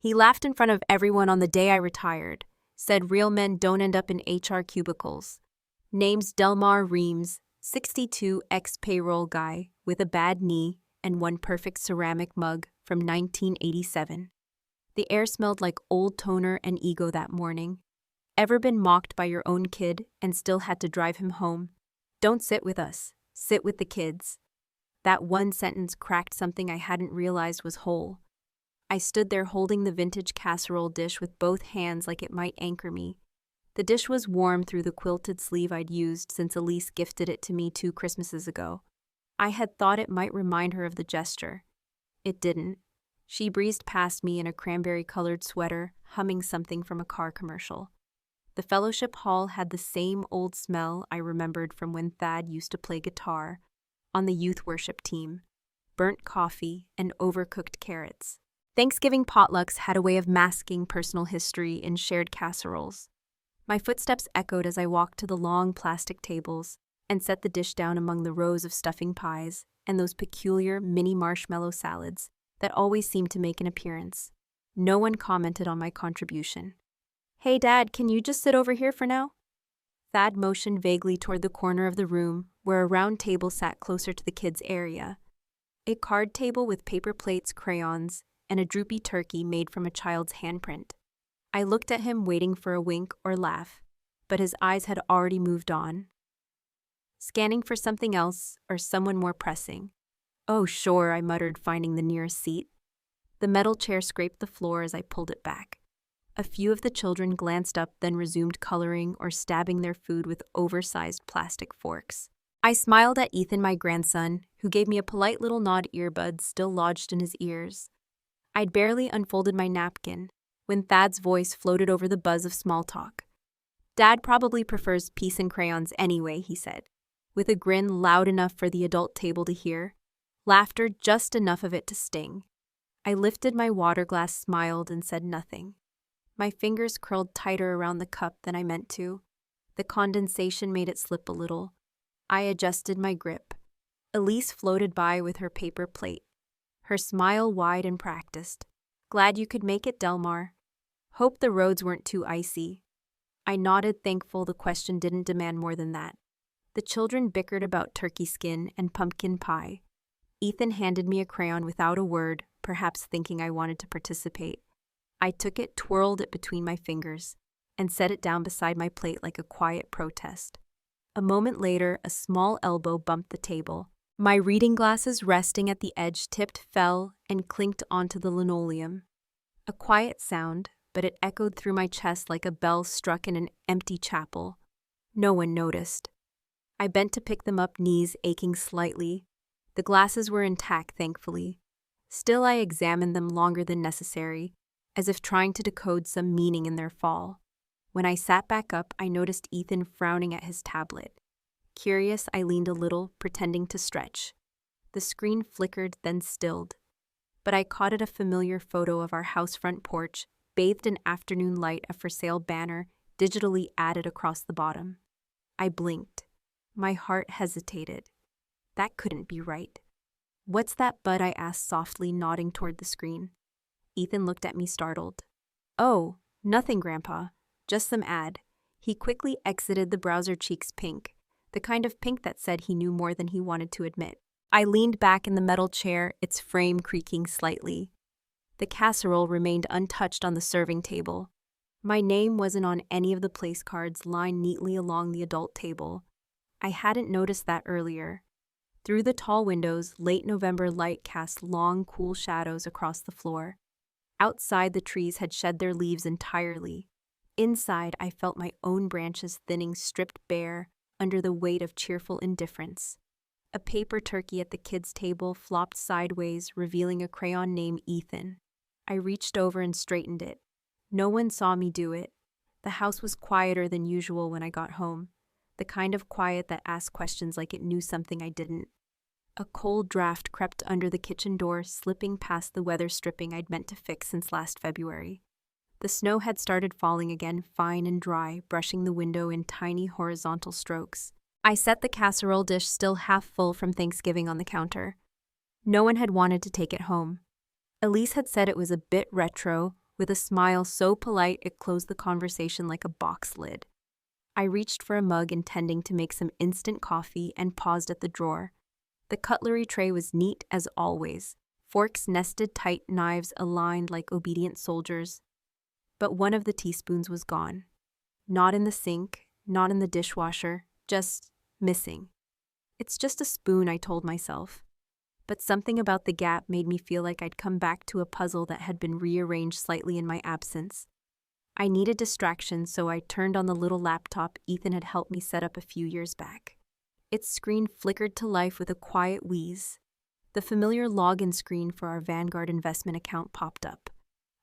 He laughed in front of everyone on the day I retired, said real men don't end up in HR cubicles. Name's Delmar Reams, 62 ex-payroll guy with a bad knee and one perfect ceramic mug from 1987. The air smelled like old toner and ego that morning. Ever been mocked by your own kid and still had to drive him home? Don't sit with us, sit with the kids. That one sentence cracked something I hadn't realized was whole. I stood there holding the vintage casserole dish with both hands like it might anchor me. The dish was warm through the quilted sleeve I'd used since Elise gifted it to me 2 Christmases ago. I had thought it might remind her of the gesture. It didn't. She breezed past me in a cranberry-colored sweater, humming something from a car commercial. The fellowship hall had the same old smell I remembered from when Thad used to play guitar on the youth worship team. Burnt coffee and overcooked carrots. Thanksgiving potlucks had a way of masking personal history in shared casseroles. My footsteps echoed as I walked to the long plastic tables and set the dish down among the rows of stuffing pies and those peculiar mini marshmallow salads that always seemed to make an appearance. No one commented on my contribution. "Hey, Dad, can you just sit over here for now?" Thad motioned vaguely toward the corner of the room where a round table sat closer to the kids' area. A card table with paper plates, crayons, and a droopy turkey made from a child's handprint. I looked at him waiting for a wink or laugh, but his eyes had already moved on. Scanning for something else or someone more pressing. "Oh, sure," I muttered, finding the nearest seat. The metal chair scraped the floor as I pulled it back. A few of the children glanced up, then resumed coloring or stabbing their food with oversized plastic forks. I smiled at Ethan, my grandson, who gave me a polite little nod, earbuds still lodged in his ears. I'd barely unfolded my napkin when Thad's voice floated over the buzz of small talk. "Dad probably prefers peace and crayons anyway," he said, with a grin loud enough for the adult table to hear, laughter just enough of it to sting. I lifted my water glass, smiled, and said nothing. My fingers curled tighter around the cup than I meant to. The condensation made it slip a little. I adjusted my grip. Elise floated by with her paper plate, her smile wide and practiced. "Glad you could make it, Delmar. Hope the roads weren't too icy." I nodded, thankful the question didn't demand more than that. The children bickered about turkey skin and pumpkin pie. Ethan handed me a crayon without a word, perhaps thinking I wanted to participate. I took it, twirled it between my fingers, and set it down beside my plate like a quiet protest. A moment later, a small elbow bumped the table. My reading glasses, resting at the edge, tipped, fell, and clinked onto the linoleum. A quiet sound, but it echoed through my chest like a bell struck in an empty chapel. No one noticed. I bent to pick them up, knees aching slightly. The glasses were intact, thankfully. Still, I examined them longer than necessary, as if trying to decode some meaning in their fall. When I sat back up, I noticed Ethan frowning at his tablet. Curious, I leaned a little, pretending to stretch. The screen flickered, then stilled. But I caught it, a familiar photo of our house front porch, bathed in afternoon light, a for sale banner digitally added across the bottom. I blinked. My heart hesitated. That couldn't be right. "What's that, bud?" I asked softly, nodding toward the screen. Ethan looked at me, startled. "Oh, nothing, Grandpa. Just some ad." He quickly exited the browser, cheeks pink, the kind of pink that said he knew more than he wanted to admit. I leaned back in the metal chair, its frame creaking slightly. The casserole remained untouched on the serving table. My name wasn't on any of the place cards lined neatly along the adult table. I hadn't noticed that earlier. Through the tall windows, late November light cast long, cool shadows across the floor. Outside, the trees had shed their leaves entirely. Inside, I felt my own branches thinning, stripped bare under the weight of cheerful indifference. A paper turkey at the kids' table flopped sideways, revealing a crayon name, Ethan. I reached over and straightened it. No one saw me do it. The house was quieter than usual when I got home, the kind of quiet that asked questions like it knew something I didn't. A cold draft crept under the kitchen door, slipping past the weather stripping I'd meant to fix since last February. The snow had started falling again, fine and dry, brushing the window in tiny horizontal strokes. I set the casserole dish, still half full from Thanksgiving, on the counter. No one had wanted to take it home. Elise had said it was a bit retro, with a smile so polite it closed the conversation like a box lid. I reached for a mug intending to make some instant coffee and paused at the drawer. The cutlery tray was neat as always, forks nested tight, knives aligned like obedient soldiers. But one of the teaspoons was gone. Not in the sink, not in the dishwasher, just missing. It's just a spoon, I told myself. But something about the gap made me feel like I'd come back to a puzzle that had been rearranged slightly in my absence. I needed distraction, so I turned on the little laptop Ethan had helped me set up a few years back. Its screen flickered to life with a quiet wheeze. The familiar login screen for our Vanguard investment account popped up.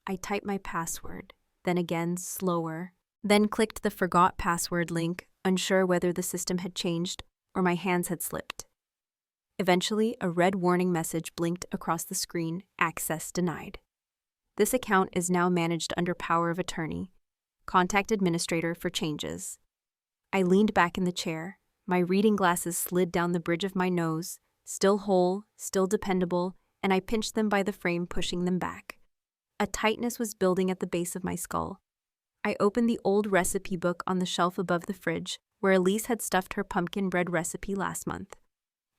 I typed my password, then again, slower, then clicked the forgot password link, unsure whether the system had changed or my hands had slipped. Eventually, a red warning message blinked across the screen, access denied. This account is now managed under power of attorney. Contact administrator for changes. I leaned back in the chair. My reading glasses slid down the bridge of my nose, still whole, still dependable, and I pinched them by the frame, pushing them back. A tightness was building at the base of my skull. I opened the old recipe book on the shelf above the fridge, where Elise had stuffed her pumpkin bread recipe last month.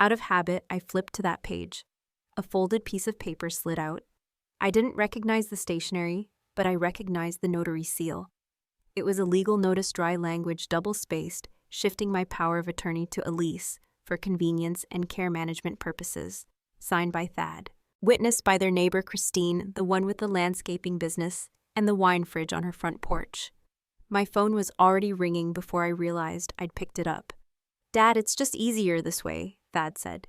Out of habit, I flipped to that page. A folded piece of paper slid out. I didn't recognize the stationery, but I recognized the notary seal. It was a legal notice, dry language, double-spaced, shifting my power of attorney to Elise for convenience and care management purposes, signed by Thad. Witnessed by their neighbor Christine, the one with the landscaping business, and the wine fridge on her front porch. My phone was already ringing before I realized I'd picked it up. "Dad, it's just easier this way," Thad said.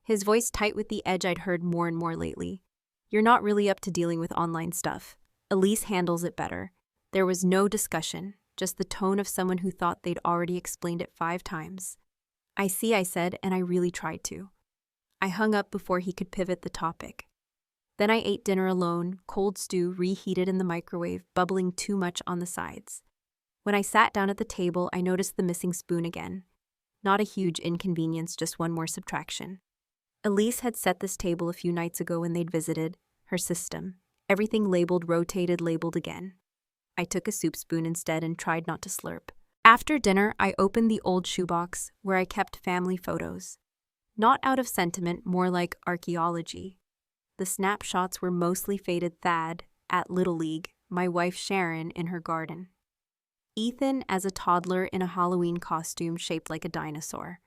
His voice tight with the edge I'd heard more and more lately. "You're not really up to dealing with online stuff. Elise handles it better." There was no discussion, just the tone of someone who thought they'd already explained it 5 times. "I see," I said, and I really tried to. I hung up before he could pivot the topic. Then I ate dinner alone, cold stew reheated in the microwave, bubbling too much on the sides. When I sat down at the table, I noticed the missing spoon again. Not a huge inconvenience, just one more subtraction. Elise had set this table a few nights ago when they'd visited. Her system. Everything labeled, rotated, labeled again. I took a soup spoon instead and tried not to slurp. After dinner, I opened the old shoebox where I kept family photos. Not out of sentiment, more like archaeology. The snapshots were mostly faded: Thad at Little League, my wife Sharon in her garden. Ethan as a toddler in a Halloween costume shaped like a dinosaur.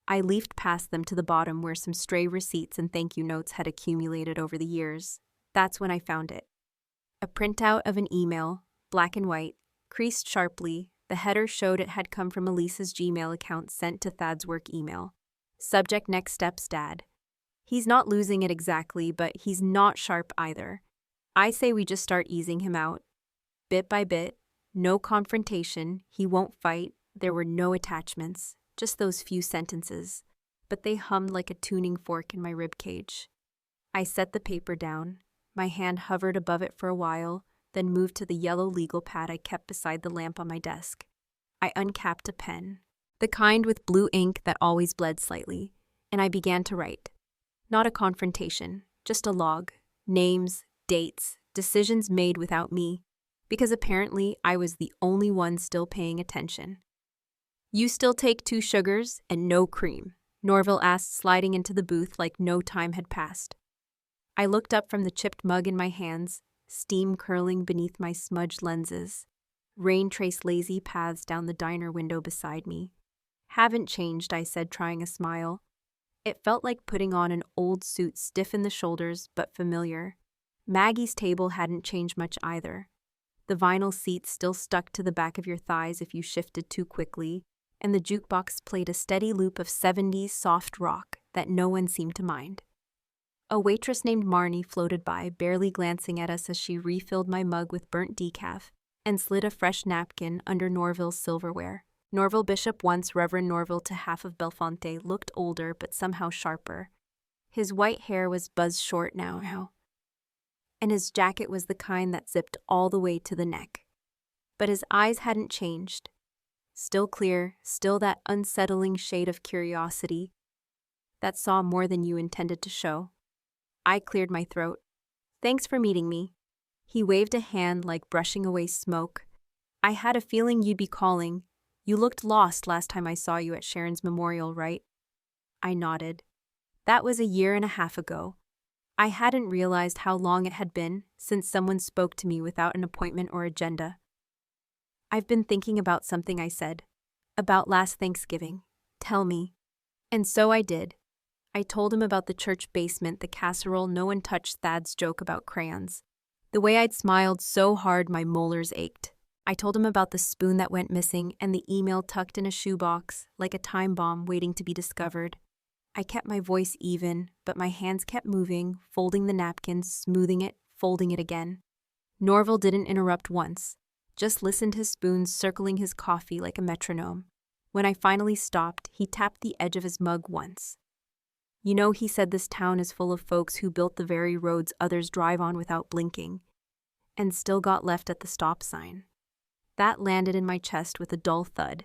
I leafed past them to the bottom where some stray receipts and thank you notes had accumulated over the years. That's when I found it. A printout of an email, black and white, creased sharply. The header showed it had come from Elise's Gmail account sent to Thad's work email. Subject: next steps, Dad. He's not losing it exactly, but he's not sharp either. I say we just start easing him out. Bit by bit, no confrontation, he won't fight. There were no attachments, just those few sentences. But they hummed like a tuning fork in my ribcage. I set the paper down. My hand hovered above it for a while, then moved to the yellow legal pad I kept beside the lamp on my desk. I uncapped a pen, the kind with blue ink that always bled slightly, and I began to write. Not a confrontation, just a log. Names, dates, decisions made without me, because apparently I was the only one still paying attention. "You still take 2 sugars and no cream?" Norville asked, sliding into the booth like no time had passed. I looked up from the chipped mug in my hands, steam curling beneath my smudged lenses. Rain traced lazy paths down the diner window beside me. "Haven't changed," I said, trying a smile. It felt like putting on an old suit, stiff in the shoulders, but familiar. Maggie's table hadn't changed much either. The vinyl seats still stuck to the back of your thighs if you shifted too quickly, and the jukebox played a steady loop of 70s soft rock that no one seemed to mind. A waitress named Marnie floated by, barely glancing at us as she refilled my mug with burnt decaf and slid a fresh napkin under Norville's silverware. Norville Bishop, once Reverend Norville to half of Belfonte, looked older but somehow sharper. His white hair was buzzed short now, and his jacket was the kind that zipped all the way to the neck. But his eyes hadn't changed. Still clear, still that unsettling shade of curiosity that saw more than you intended to show. I cleared my throat. "Thanks for meeting me." He waved a hand like brushing away smoke. I had a feeling you'd be calling. You looked lost last time I saw you at Sharon's memorial, right? I nodded. That was 1.5 years ago. I hadn't realized how long it had been since someone spoke to me without an appointment or agenda. I've been thinking about something, I said. About last Thanksgiving. Tell me. And so I did. I told him about the church basement, the casserole, no one touched Thad's joke about crayons. The way I'd smiled so hard my molars ached. I told him about the spoon that went missing and the email tucked in a shoebox, like a time bomb waiting to be discovered. I kept my voice even, but my hands kept moving, folding the napkins, smoothing it, folding it again. Norval didn't interrupt once, just listened his spoons circling his coffee like a metronome. When I finally stopped, he tapped the edge of his mug once. You know, he said, this town is full of folks who built the very roads others drive on without blinking, and still got left at the stop sign. That landed in my chest with a dull thud.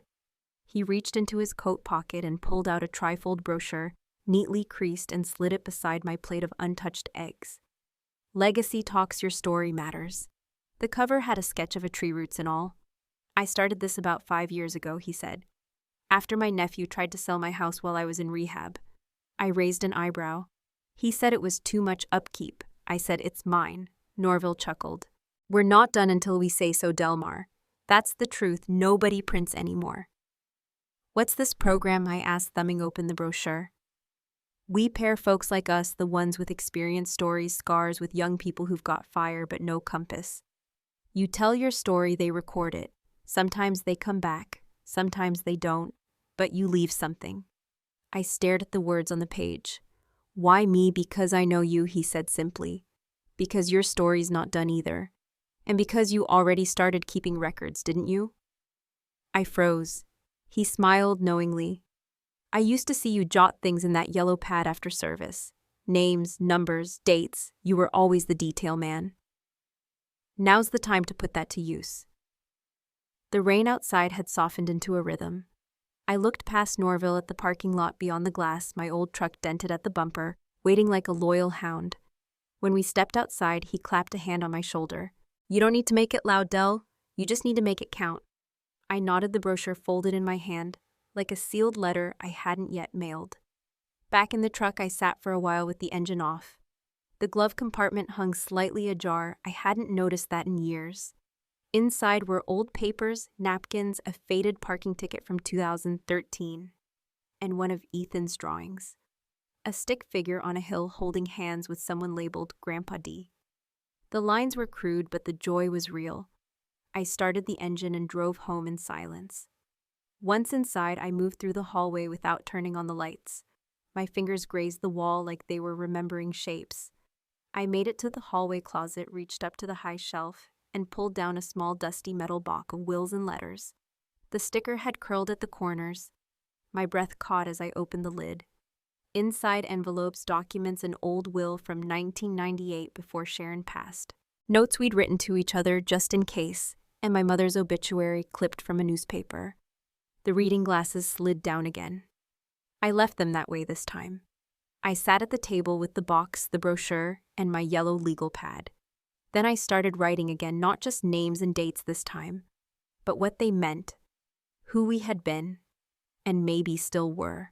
He reached into his coat pocket and pulled out a trifold brochure, neatly creased, and slid it beside my plate of untouched eggs. Legacy Talks, Your Story Matters. The cover had a sketch of a tree roots and all. I started this about 5 years ago, he said. After my nephew tried to sell my house while I was in rehab. I raised an eyebrow. He said it was too much upkeep. I said, it's mine. Norval chuckled. We're not done until we say so, Delmar. That's the truth. Nobody prints anymore. What's this program? I asked, thumbing open the brochure. We pair folks like us, the ones with experience, stories, scars, with young people who've got fire but no compass. You tell your story, they record it. Sometimes they come back, sometimes they don't, but you leave something. I stared at the words on the page. Why me? Because I know you, he said simply. Because your story's not done either. And because you already started keeping records, didn't you? I froze. He smiled knowingly. I used to see you jot things in that yellow pad after service. Names, numbers, dates. You were always the detail man. Now's the time to put that to use. The rain outside had softened into a rhythm. I looked past Norval at the parking lot beyond the glass, my old truck dented at the bumper, waiting like a loyal hound. When we stepped outside, he clapped a hand on my shoulder. You don't need to make it loud, Del. You just need to make it count. I nodded, the brochure folded in my hand, like a sealed letter I hadn't yet mailed. Back in the truck, I sat for a while with the engine off. The glove compartment hung slightly ajar. I hadn't noticed that in years. Inside were old papers, napkins, a faded parking ticket from 2013, and one of Ethan's drawings. A stick figure on a hill holding hands with someone labeled Grandpa D. The lines were crude, but the joy was real. I started the engine and drove home in silence. Once inside, I moved through the hallway without turning on the lights. My fingers grazed the wall like they were remembering shapes. I made it to the hallway closet, reached up to the high shelf, and pulled down a small dusty metal box of wills and letters. The sticker had curled at the corners. My breath caught as I opened the lid. Inside, envelopes, documents, an old will from 1998 before Sharon passed. Notes we'd written to each other just in case, and my mother's obituary clipped from a newspaper. The reading glasses slid down again. I left them that way this time. I sat at the table with the box, the brochure, and my yellow legal pad. Then I started writing again, not just names and dates this time, but what they meant, who we had been, and maybe still were.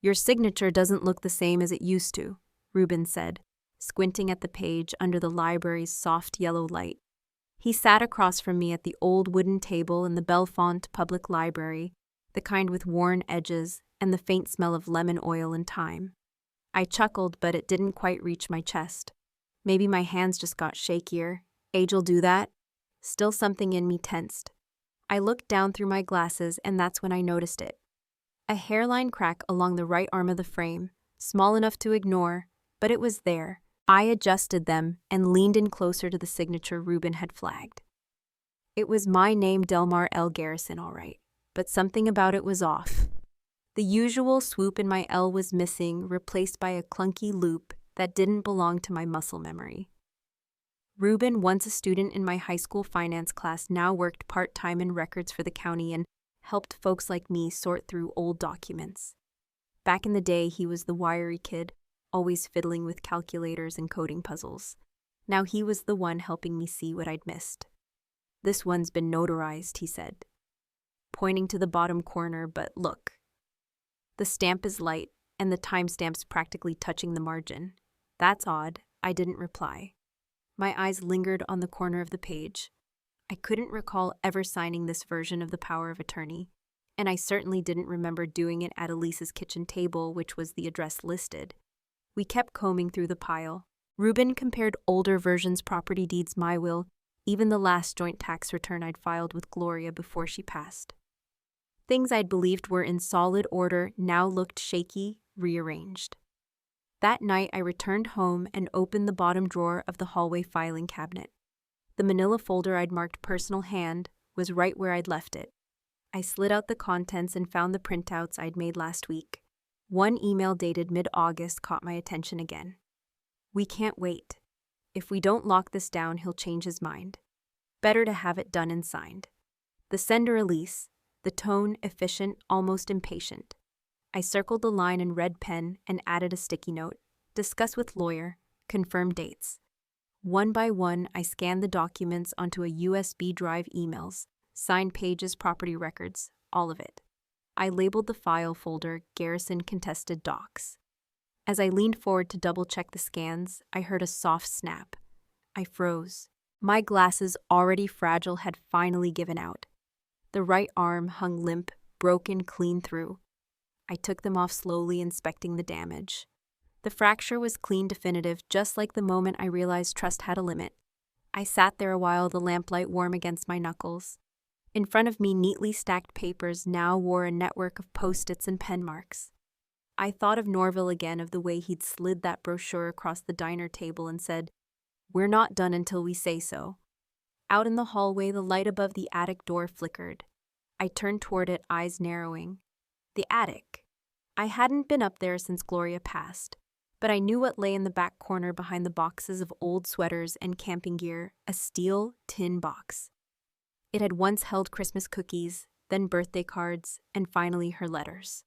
Your signature doesn't look the same as it used to, Reuben said, squinting at the page under the library's soft yellow light. He sat across from me at the old wooden table in the Bellefonte Public Library, the kind with worn edges and the faint smell of lemon oil and thyme. I chuckled, but it didn't quite reach my chest. Maybe my hands just got shakier. Age'll do that. Still, something in me tensed. I looked down through my glasses, and that's when I noticed it. A hairline crack along the right arm of the frame, small enough to ignore, but it was there. I adjusted them and leaned in closer to the signature Reuben had flagged. It was my name, Delmar L. Garrison, all right, but something about it was off. The usual swoop in my L was missing, replaced by a clunky loop that didn't belong to my muscle memory. Reuben, once a student in my high school finance class, now worked part-time in records for the county and helped folks like me sort through old documents. Back in the day, he was the wiry kid, always fiddling with calculators and coding puzzles. Now he was the one helping me see what I'd missed. "This one's been notarized," he said, pointing to the bottom corner, "but look. The stamp is light, and the timestamp's practically touching the margin." "That's odd," I didn't reply. My eyes lingered on the corner of the page. I couldn't recall ever signing this version of the power of attorney, and I certainly didn't remember doing it at Elise's kitchen table, which was the address listed. We kept combing through the pile. Reuben compared older versions, property deeds, my will, even the last joint tax return I'd filed with Gloria before she passed. Things I'd believed were in solid order now looked shaky, rearranged. That night, I returned home and opened the bottom drawer of the hallway filing cabinet. The manila folder I'd marked personal hand was right where I'd left it. I slid out the contents and found the printouts I'd made last week. One email dated mid-August caught my attention again. "We can't wait. If we don't lock this down, he'll change his mind. Better to have it done and signed." The sender, Elise, the tone efficient, almost impatient. I circled the line in red pen and added a sticky note. "Discuss with lawyer. Confirm dates." One by one, I scanned the documents onto a USB drive, emails, signed pages, property records, all of it. I labeled the file folder Garrison Contested Docs. As I leaned forward to double-check the scans, I heard a soft snap. I froze. My glasses, already fragile, had finally given out. The right arm hung limp, broken clean through. I took them off slowly, inspecting the damage. The fracture was clean, definitive, just like the moment I realized trust had a limit. I sat there a while, the lamplight warm against my knuckles. In front of me, neatly stacked papers now wore a network of post-its and pen marks. I thought of Norville again, of the way he'd slid that brochure across the diner table and said, "We're not done until we say so." Out in the hallway, the light above the attic door flickered. I turned toward it, eyes narrowing. The attic. I hadn't been up there since Gloria passed, but I knew what lay in the back corner behind the boxes of old sweaters and camping gear, a steel tin box. It had once held Christmas cookies, then birthday cards, and finally her letters.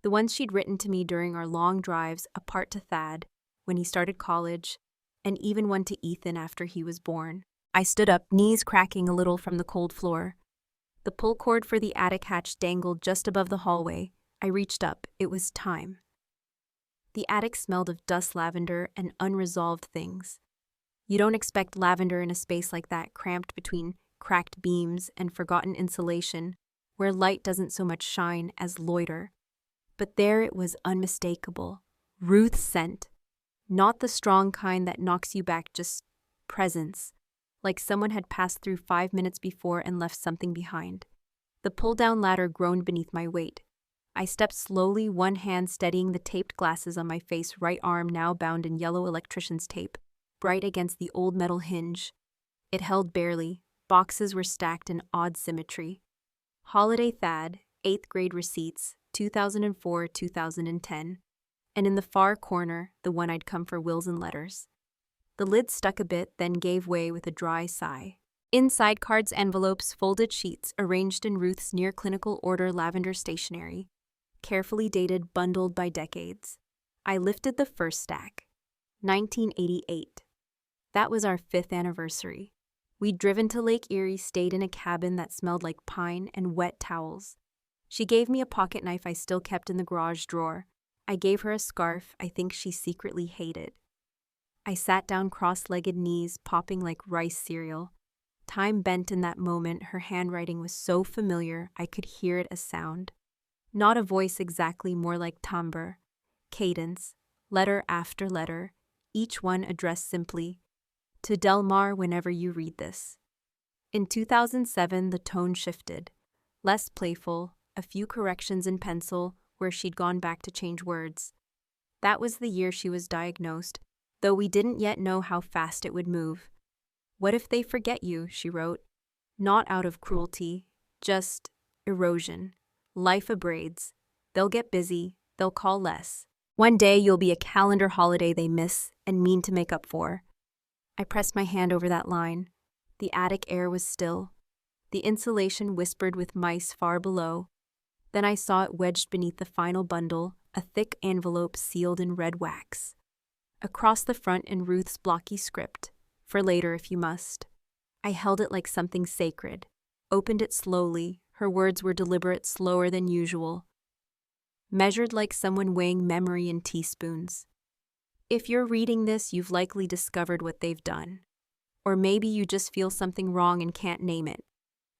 The ones she'd written to me during our long drives apart, to Thad when he started college, and even one to Ethan after he was born. I stood up, knees cracking a little from the cold floor. The pull cord for the attic hatch dangled just above the hallway. I reached up. It was time. The attic smelled of dust, lavender, and unresolved things. You don't expect lavender in a space like that, cramped between cracked beams and forgotten insulation, where light doesn't so much shine as loiter. But there it was, unmistakable. Ruth's scent. Not the strong kind that knocks you back, just presence, like someone had passed through 5 minutes before and left something behind. The pull-down ladder groaned beneath my weight. I stepped slowly, one hand steadying the taped glasses on my face, right arm now bound in yellow electrician's tape, bright against the old metal hinge. It held barely. Boxes were stacked in odd symmetry. Holiday Thad, 8th grade receipts, 2004-2010. And in the far corner, the one I'd come for, wills and letters. The lid stuck a bit, then gave way with a dry sigh. Inside, cards, envelopes, folded sheets, arranged in Ruth's near-clinical order lavender stationery, carefully dated, bundled by decades. I lifted the first stack. 1988. That was our 5th anniversary. We'd driven to Lake Erie, stayed in a cabin that smelled like pine and wet towels. She gave me a pocket knife I still kept in the garage drawer. I gave her a scarf I think she secretly hated. I sat down, cross-legged, knees popping like rice cereal. Time bent in that moment. Her handwriting was so familiar I could hear it as sound. Not a voice exactly, more like timbre, cadence, letter after letter, each one addressed simply, "To Delmar, whenever you read this." In 2007, the tone shifted. Less playful, a few corrections in pencil where she'd gone back to change words. That was the year she was diagnosed, though we didn't yet know how fast it would move. "What if they forget you?" she wrote. Not out of cruelty, just erosion. Life abrades. They'll get busy, they'll call less. One day you'll be a calendar holiday they miss and mean to make up for. I pressed my hand over that line. The attic air was still. The insulation whispered with mice far below. Then I saw it wedged beneath the final bundle, a thick envelope sealed in red wax. Across the front in Ruth's blocky script, For later if you must. I held it like something sacred, opened it slowly. Her words were deliberate, slower than usual, measured like someone weighing memory in teaspoons. If you're reading this, you've likely discovered what they've done. Or maybe you just feel something wrong and can't name it.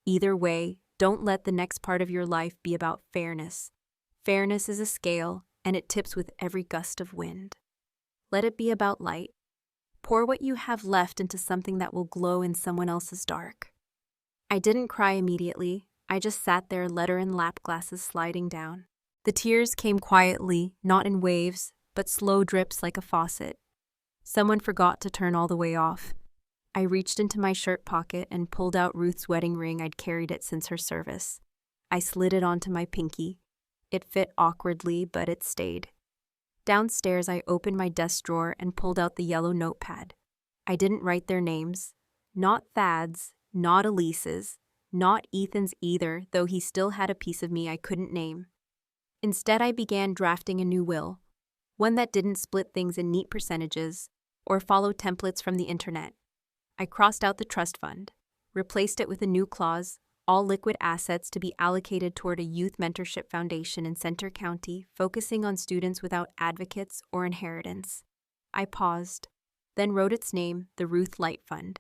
Either way, don't let the next part of your life be about fairness. Fairness is a scale, and it tips with every gust of wind. Let it be about light. Pour what you have left into something that will glow in someone else's dark. I didn't cry immediately. I just sat there, letter in lap, glasses sliding down. The tears came quietly, not in waves, but slow drips like a faucet. Someone forgot to turn all the way off. I reached into my shirt pocket and pulled out Ruth's wedding ring. I'd carried it since her service. I slid it onto my pinky. It fit awkwardly, but it stayed. Downstairs, I opened my desk drawer and pulled out the yellow notepad. I didn't write their names. Not Thad's, not Elise's, not Ethan's either, though he still had a piece of me I couldn't name. Instead, I began drafting a new will, one that didn't split things in neat percentages or follow templates from the internet. I crossed out the trust fund, replaced it with a new clause, all liquid assets to be allocated toward a youth mentorship foundation in Center County, focusing on students without advocates or inheritance. I paused, then wrote its name, the Ruth Light Fund.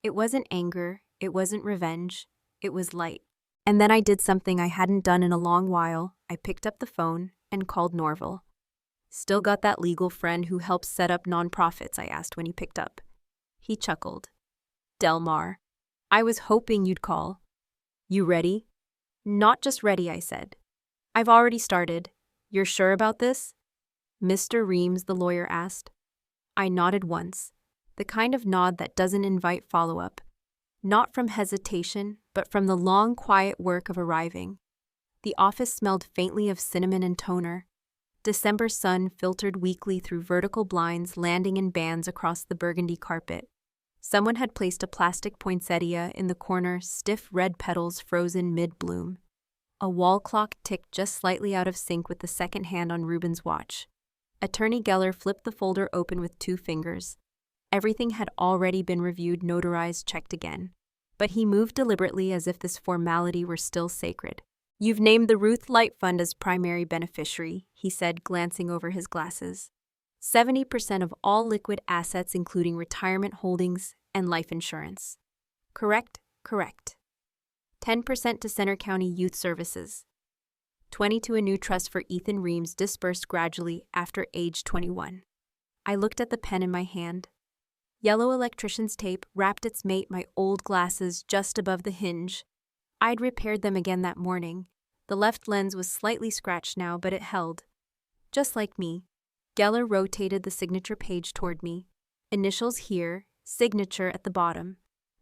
It wasn't anger, it wasn't revenge, it was light. And then I did something I hadn't done in a long while. I picked up the phone and called Norval. "Still got that legal friend who helps set up nonprofits?" I asked when he picked up. He chuckled. "Delmar, I was hoping you'd call. You ready?" "Not just ready," I said. "I've already started. You're sure about this?" "Mr. Reams," the lawyer asked. I nodded once, the kind of nod that doesn't invite follow-up. Not from hesitation, but from the long, quiet work of arriving. The office smelled faintly of cinnamon and toner. December sun filtered weakly through vertical blinds, landing in bands across the burgundy carpet. Someone had placed a plastic poinsettia in the corner, stiff red petals frozen mid-bloom. A wall clock ticked just slightly out of sync with the second hand on Ruben's watch. Attorney Geller flipped the folder open with 2 fingers. Everything had already been reviewed, notarized, checked again. But he moved deliberately as if this formality were still sacred. "You've named the Ruth Light Fund as primary beneficiary," he said, glancing over his glasses. 70% of all liquid assets, including retirement holdings and life insurance. Correct? Correct. 10% to Center County Youth Services. 20 to a new trust for Ethan Reams, dispersed gradually after age 21. I looked at the pen in my hand. Yellow electrician's tape wrapped its mate, my old glasses, just above the hinge. I'd repaired them again that morning. The left lens was slightly scratched now, but it held. Just like me. Geller rotated the signature page toward me. Initials here, signature at the bottom.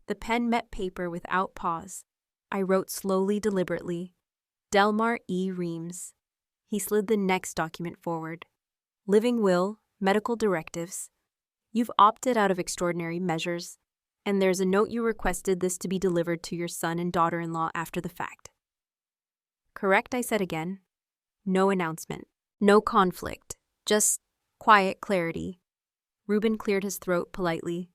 The pen met paper without pause. I wrote slowly, deliberately. Delmar E. Reams. He slid the next document forward. Living will, medical directives. You've opted out of extraordinary measures, and there's a note you requested this to be delivered to your son and daughter-in-law after the fact. Correct, I said again. No announcement. No conflict. Just quiet clarity. Ruben cleared his throat politely.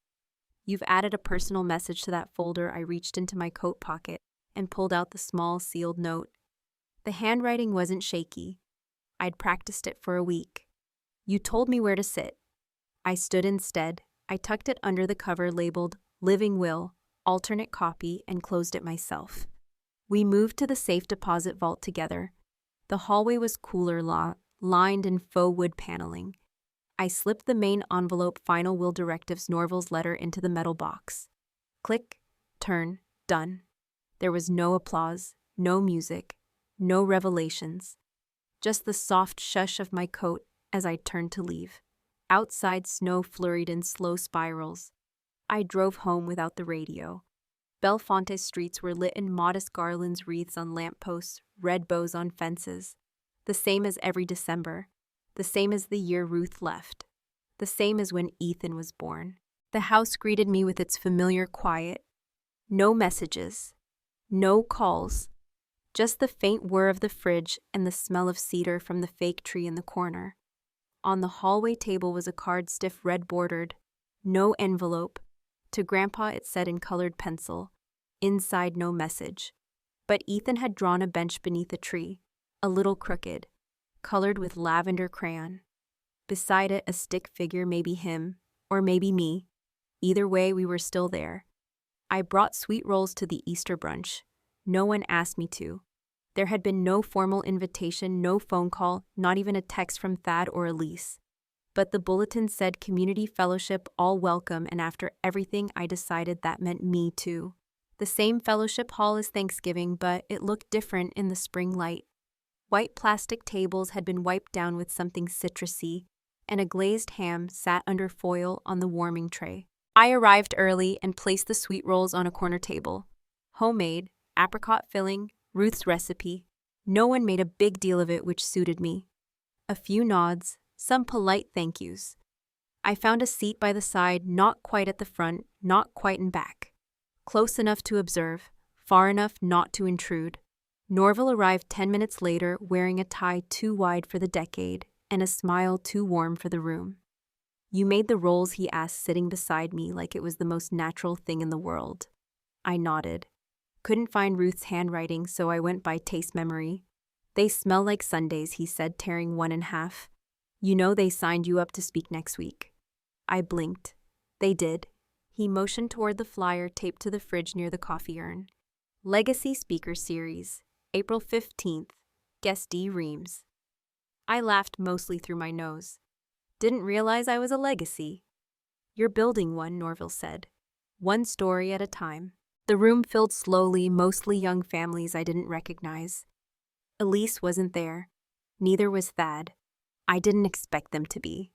You've added a personal message to that folder. I reached into my coat pocket and pulled out the small sealed note. The handwriting wasn't shaky. I'd practiced it for a week. You told me where to sit. I stood instead. I tucked it under the cover labeled Living Will, alternate copy, and closed it myself. We moved to the safe deposit vault together. The hallway was cooler, lined in faux wood paneling. I slipped the main envelope, final will directives, Norval's letter, into the metal box. Click, turn, done. There was no applause, no music, no revelations. Just the soft shush of my coat as I turned to leave. Outside, snow flurried in slow spirals. I drove home without the radio. Belfonte's streets were lit in modest garlands, wreaths on lampposts, red bows on fences. The same as every December. The same as the year Ruth left. The same as when Ethan was born. The house greeted me with its familiar quiet. No messages. No calls. Just the faint whir of the fridge and the smell of cedar from the fake tree in the corner. On the hallway table was a card, stiff red bordered. No envelope. To Grandpa it said in colored pencil, "Inside no message." But Ethan had drawn a bench beneath a tree, a little crooked, colored with lavender crayon. Beside it a stick figure, maybe him, or maybe me. Either way, we were still there. I brought sweet rolls to the Easter brunch. No one asked me to. There had been no formal invitation, no phone call, not even a text from Thad or Elise. But the bulletin said community fellowship, all welcome, and after everything I decided that meant me too. The same fellowship hall as Thanksgiving, but it looked different in the spring light. White plastic tables had been wiped down with something citrusy, and a glazed ham sat under foil on the warming tray. I arrived early and placed the sweet rolls on a corner table. Homemade, apricot filling, Ruth's recipe. No one made a big deal of it, which suited me. A few nods, some polite thank yous. I found a seat by the side, not quite at the front, not quite in back. Close enough to observe, far enough not to intrude. Norval arrived 10 minutes later, wearing a tie too wide for the decade and a smile too warm for the room. "You made the rolls?" he asked, sitting beside me like it was the most natural thing in the world. I nodded. Couldn't find Ruth's handwriting, so I went by taste memory. "They smell like Sundays," he said, tearing one in half. "You know they signed you up to speak next week." I blinked. "They did." He motioned toward the flyer taped to the fridge near the coffee urn. "Legacy Speaker Series, April 15th, guest D. Reams." I laughed mostly through my nose. Didn't realize I was a legacy. "You're building one," Norval said. "One story at a time." The room filled slowly, mostly young families I didn't recognize. Elise wasn't there. Neither was Thad. I didn't expect them to be.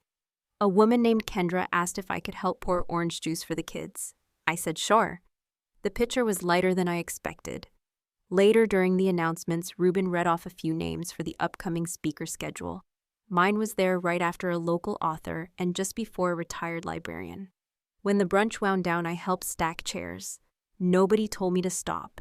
A woman named Kendra asked if I could help pour orange juice for the kids. I said sure. The pitcher was lighter than I expected. Later during the announcements, Ruben read off a few names for the upcoming speaker schedule. Mine was there right after a local author and just before a retired librarian. When the brunch wound down, I helped stack chairs. Nobody told me to stop.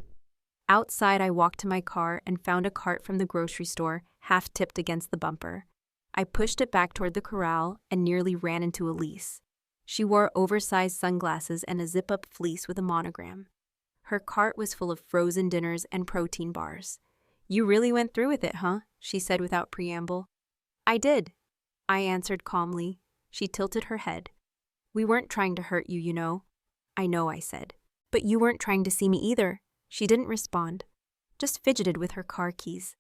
Outside, I walked to my car and found a cart from the grocery store, half tipped against the bumper. I pushed it back toward the corral and nearly ran into Elise. She wore oversized sunglasses and a zip-up fleece with a monogram. Her cart was full of frozen dinners and protein bars. "You really went through with it, huh?" she said without preamble. "I did," I answered calmly. She tilted her head. "We weren't trying to hurt you, you know." "I know," I said. "But you weren't trying to see me either." She didn't respond, just fidgeted with her car keys.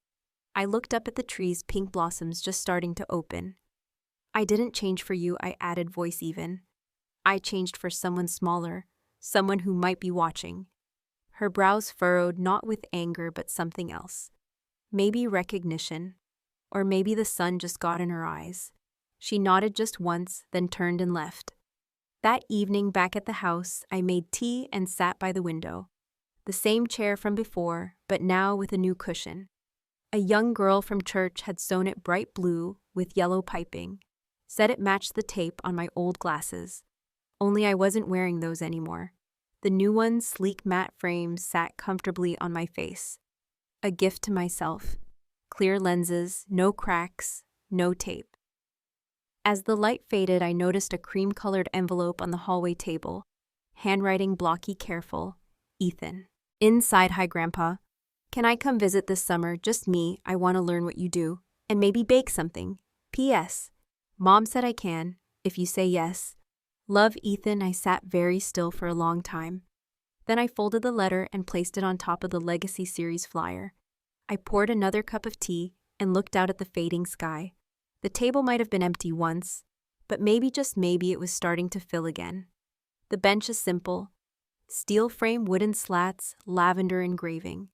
I looked up at the tree's pink blossoms just starting to open. "I didn't change for you," I added, voice even. "I changed for someone smaller, someone who might be watching." Her brows furrowed, not with anger but something else. Maybe recognition, or maybe the sun just got in her eyes. She nodded just once, then turned and left. That evening back at the house, I made tea and sat by the window. The same chair from before, but now with a new cushion. A young girl from church had sewn it bright blue with yellow piping, said it matched the tape on my old glasses. Only I wasn't wearing those anymore. The new ones, sleek matte frames, sat comfortably on my face. A gift to myself. Clear lenses, no cracks, no tape. As the light faded, I noticed a cream-colored envelope on the hallway table. Handwriting blocky, careful. Ethan. Inside, "Hi, Grandpa. Can I come visit this summer? Just me. I want to learn what you do. And maybe bake something. P.S. Mom said I can, if you say yes. Love, Ethan." I sat very still for a long time. Then I folded the letter and placed it on top of the Legacy Series flyer. I poured another cup of tea and looked out at the fading sky. The table might have been empty once, but maybe, just maybe, it was starting to fill again. The bench is simple. Steel frame wooden slats, lavender engraving.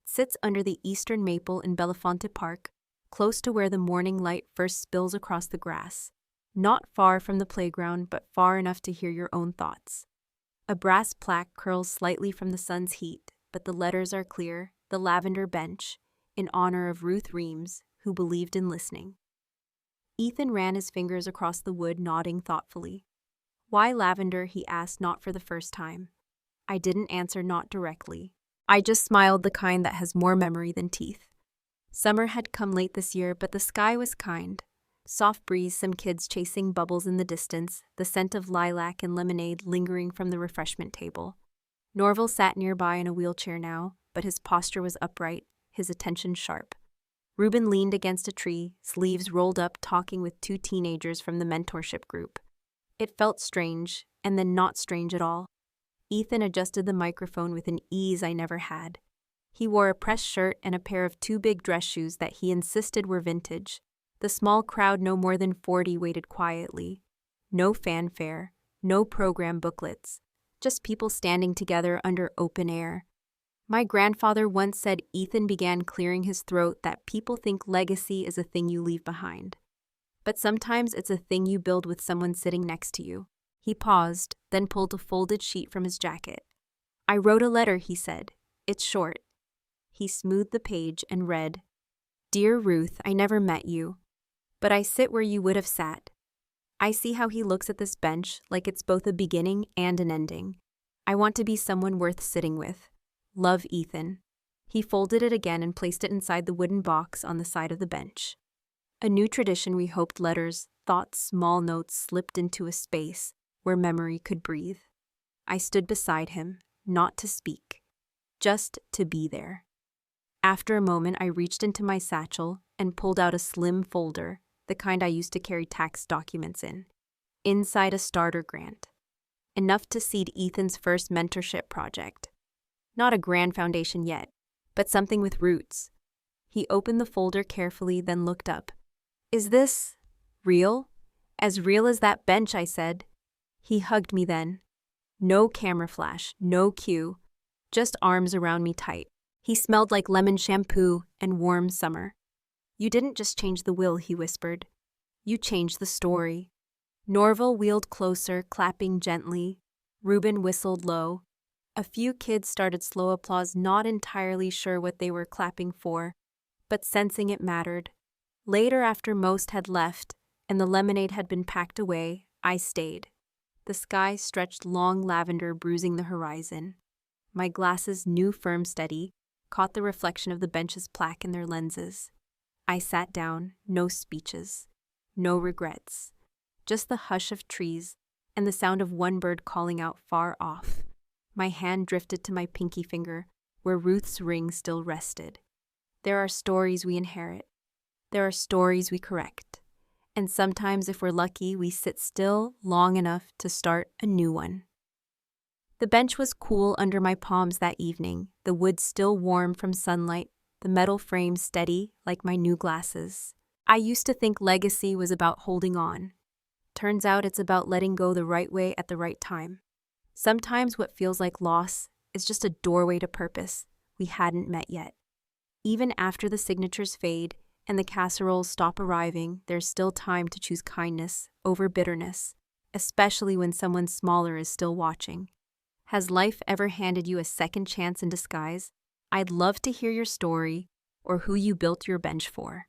Sits under the eastern maple in Belafonte Park, close to where the morning light first spills across the grass. Not far from the playground, but far enough to hear your own thoughts. A brass plaque curls slightly from the sun's heat, but the letters are clear, "The Lavender Bench," in honor of Ruth Reams, who believed in listening. Ethan ran his fingers across the wood, nodding thoughtfully. "Why lavender?" he asked, not for the first time. I didn't answer, not directly. I just smiled, the kind that has more memory than teeth. Summer had come late this year, but the sky was kind. Soft breeze, some kids chasing bubbles in the distance, the scent of lilac and lemonade lingering from the refreshment table. Norval sat nearby in a wheelchair now, but his posture was upright, his attention sharp. Reuben leaned against a tree, sleeves rolled up, talking with two teenagers from the mentorship group. It felt strange, and then not strange at all. Ethan adjusted the microphone with an ease I never had. He wore a pressed shirt and a pair of too big dress shoes that he insisted were vintage. The small crowd, no more than 40, waited quietly. No fanfare, no program booklets, just people standing together under open air. My grandfather once said Ethan began clearing his throat that people think legacy is a thing you leave behind. But sometimes it's a thing you build with someone sitting next to you. He paused, then pulled a folded sheet from his jacket. I wrote a letter, he said. It's short. He smoothed the page and read, Dear Ruth, I never met you, but I sit where you would have sat. I see how he looks at this bench like it's both a beginning and an ending. I want to be someone worth sitting with. Love, Ethan. He folded it again and placed it inside the wooden box on the side of the bench. A new tradition, we hoped letters, thoughts, small notes slipped into a space where memory could breathe. I stood beside him, not to speak, just to be there. After a moment, I reached into my satchel and pulled out a slim folder, the kind I used to carry tax documents in. Inside, a starter grant. Enough to seed Ethan's first mentorship project. Not a grand foundation yet, but something with roots. He opened the folder carefully, then looked up. Is this real? As real as that bench, I said. He hugged me then. No camera flash, no cue, just arms around me tight. He smelled like lemon shampoo and warm summer. You didn't just change the will, he whispered. You changed the story. Norval wheeled closer, clapping gently. Reuben whistled low. A few kids started slow applause, not entirely sure what they were clapping for, but sensing it mattered. Later, after most had left and the lemonade had been packed away, I stayed. The sky stretched long lavender, bruising the horizon. My glasses, new firm steady, caught the reflection of the bench's plaque in their lenses. I sat down, no speeches, no regrets, just the hush of trees and the sound of one bird calling out far off. My hand drifted to my pinky finger, where Ruth's ring still rested. There are stories we inherit. There are stories we correct. And sometimes, if we're lucky, we sit still long enough to start a new one. The bench was cool under my palms that evening, the wood still warm from sunlight, the metal frame steady like my new glasses. I used to think legacy was about holding on. Turns out it's about letting go the right way at the right time. Sometimes what feels like loss is just a doorway to purpose we hadn't met yet. Even after the signatures fade and the casseroles stop arriving, there's still time to choose kindness over bitterness, especially when someone smaller is still watching. Has life ever handed you a second chance in disguise? I'd love to hear your story or who you built your bench for.